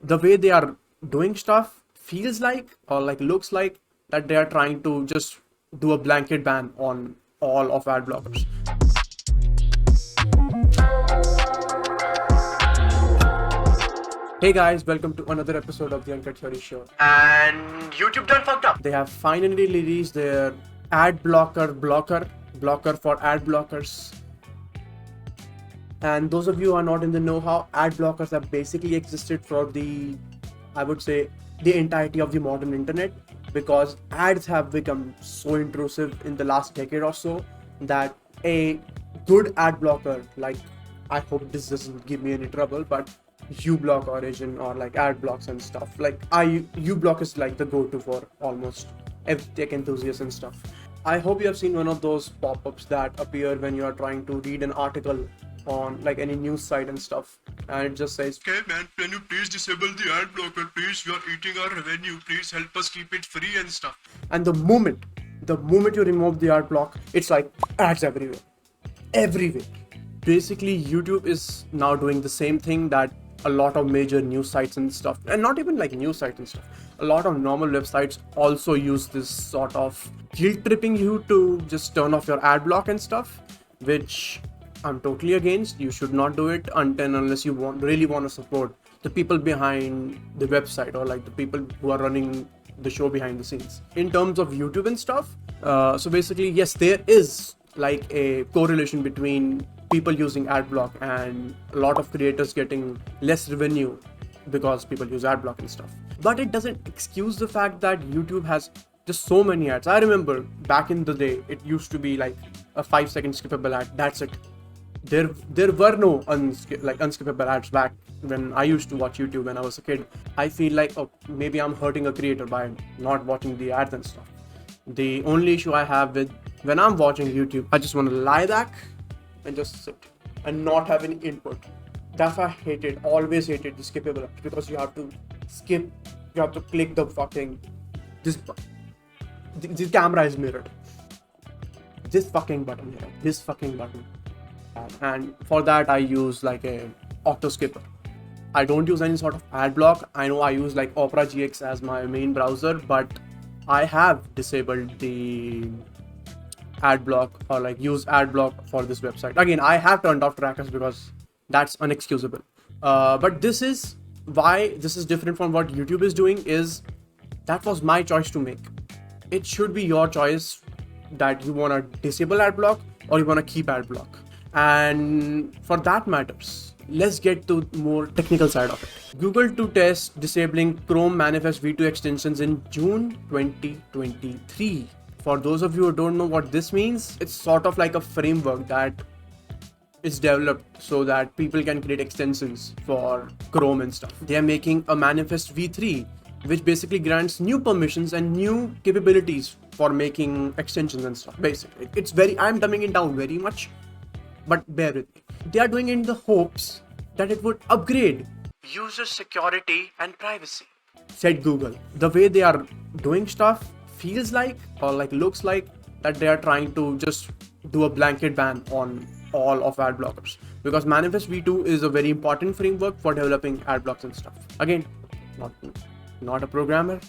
the way they are doing stuff feels like or like looks like that they are trying to just do a blanket ban on all of ad blockers. Hey guys, welcome to another episode of the UnCut Theory Show. And YouTube done fucked up. They have finally released their ad blocker for ad blockers. And those of you who are not in the know-how, ad blockers have basically existed for I would say, the entirety of the modern internet, because ads have become so intrusive in the last decade or so that a good ad blocker, like, I hope this doesn't give me any trouble, but uBlock Origin or like Adblocks and stuff, like uBlock is like the go-to for almost every tech enthusiast and stuff. I hope you have seen one of those pop-ups that appear when you are trying to read an article on like any news site and stuff, and it just says, "Okay man, can you please disable the ad blocker, please? We are eating our revenue, please help us keep it free and stuff." And the moment you remove the ad block, it's like ads everywhere. Basically, YouTube is now doing the same thing that a lot of major news sites and stuff, and not even like news sites and stuff, a lot of normal websites also use this sort of guilt tripping you to just turn off your ad block and stuff, which I'm totally against. You should not do it unless you really want to support the people behind the website, or like the people who are running the show behind the scenes. In terms of YouTube and stuff, so basically, yes, there is like a correlation between people using adblock and a lot of creators getting less revenue because people use adblock and stuff. But it doesn't excuse the fact that YouTube has just so many ads. I remember back in the day, it used to be like a 5-second skippable ad. That's it. There were no unskippable ads back when I used to watch YouTube when I was a kid. I feel like, oh, maybe I'm hurting a creator by not watching the ads and stuff. The only issue I have with when I'm watching YouTube, I just want to lie back and just sit and not have any input. That's why I always hated the skippable ads, because you have to skip, you have to click the fucking, the camera is mirrored. This fucking button here, and for that I use like a auto skipper. I don't use any sort of ad block. I know I use like Opera GX as my main browser, but I have disabled the ad block, or like use ad block for this website. Again, I have turned off trackers because that's unexcusable. But this is why this is different from what YouTube is doing, is that was my choice to make. It should be your choice that you want to disable ad block or you want to keep ad block. And for that matters, let's get to more technical side of it. Google to test disabling Chrome Manifest v2 extensions in June 2023. For those of you who don't know what this means, it's sort of like a framework that is developed so that people can create extensions for Chrome and stuff. They are making a Manifest v3, which basically grants new permissions and new capabilities for making extensions and stuff. Basically, I'm dumbing it down very much, but bear with me. They are doing it in the hopes that it would upgrade user security and privacy, said Google. The way they are doing stuff feels like or like looks like that they are trying to just do a blanket ban on all of ad blockers, because Manifest v2 is a very important framework for developing ad blocks and stuff. Again, not a programmer,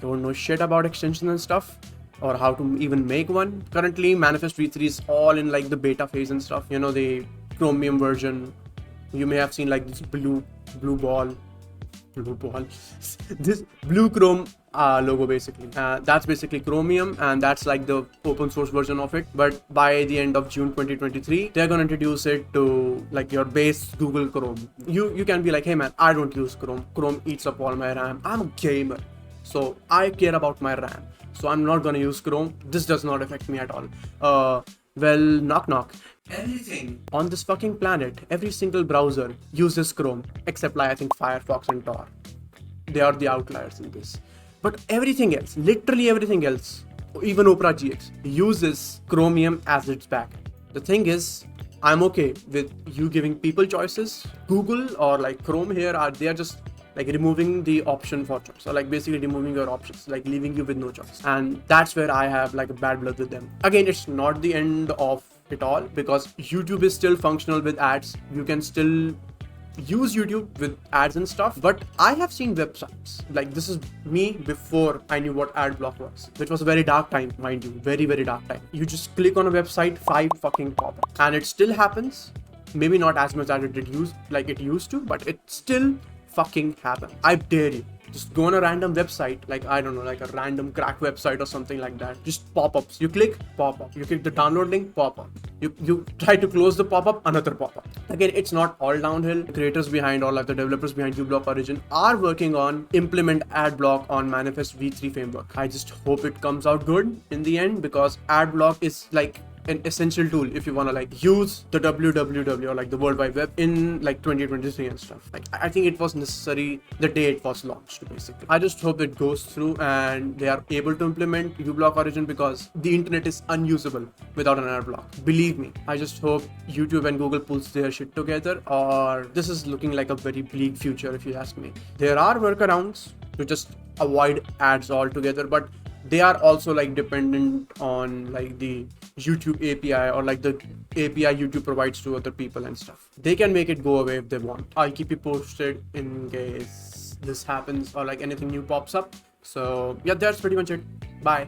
don't know shit about extensions and stuff or how to even make one. Currently Manifest v3 is all in like the beta phase and stuff. You know, the Chromium version, you may have seen like this blue ball this blue Chrome logo basically. That's basically Chromium, and that's like the open source version of it. But by the end of June 2023, they're gonna introduce it to like your base Google Chrome. You can be like, hey man, I don't use Chrome. Chrome eats up all my RAM. I'm a gamer, so I care about my RAM. So I'm not gonna use Chrome. This does not affect me at all. Well, knock. Everything on this fucking planet, every single browser uses Chrome, except like I think Firefox and Tor. They are the outliers in this. But everything else, literally everything else, even Opera GX, uses Chromium as its backend. The thing is, I'm okay with you giving people choices. Google or like Chrome here they are just like removing the option for choice, or like basically removing your options, like leaving you with no choice. And that's where I have like a bad blood with them. Again, it's not the end of it all, because YouTube is still functional with ads. You can still use YouTube with ads and stuff, but I have seen websites, like this is me before I knew what Adblock was, which was a very dark time, mind you, very, very dark time. You just click on a website, 5 fucking pop-ups, and it still happens. Maybe not as much as it used to, but it still fucking happens. I dare you. Just go on a random website, like I don't know, like a random crack website or something like that. Just pop-ups. You click, pop-up. You click the download link, pop-up. You try to close the pop-up, another pop-up. Again, it's not all downhill. The creators behind, or like the developers behind uBlock Origin, are working on implement Adblock on Manifest v3 framework. I just hope it comes out good in the end, because Adblock is like an essential tool if you want to like use the www or like the World Wide Web in like 2023 and stuff. Like I think it was necessary the day it was launched, basically. I just hope it goes through and they are able to implement uBlock Origin, because the internet is unusable without an Adblock. Believe me. I just hope YouTube and Google pulls their shit together, or this is looking like a very bleak future if you ask me. There are workarounds to just avoid ads altogether, but they are also like dependent on like the YouTube API or like the API YouTube provides to other people and stuff. They can make it go away if they want. I'll keep you posted in case this happens or like anything new pops up. So yeah, that's pretty much it. Bye.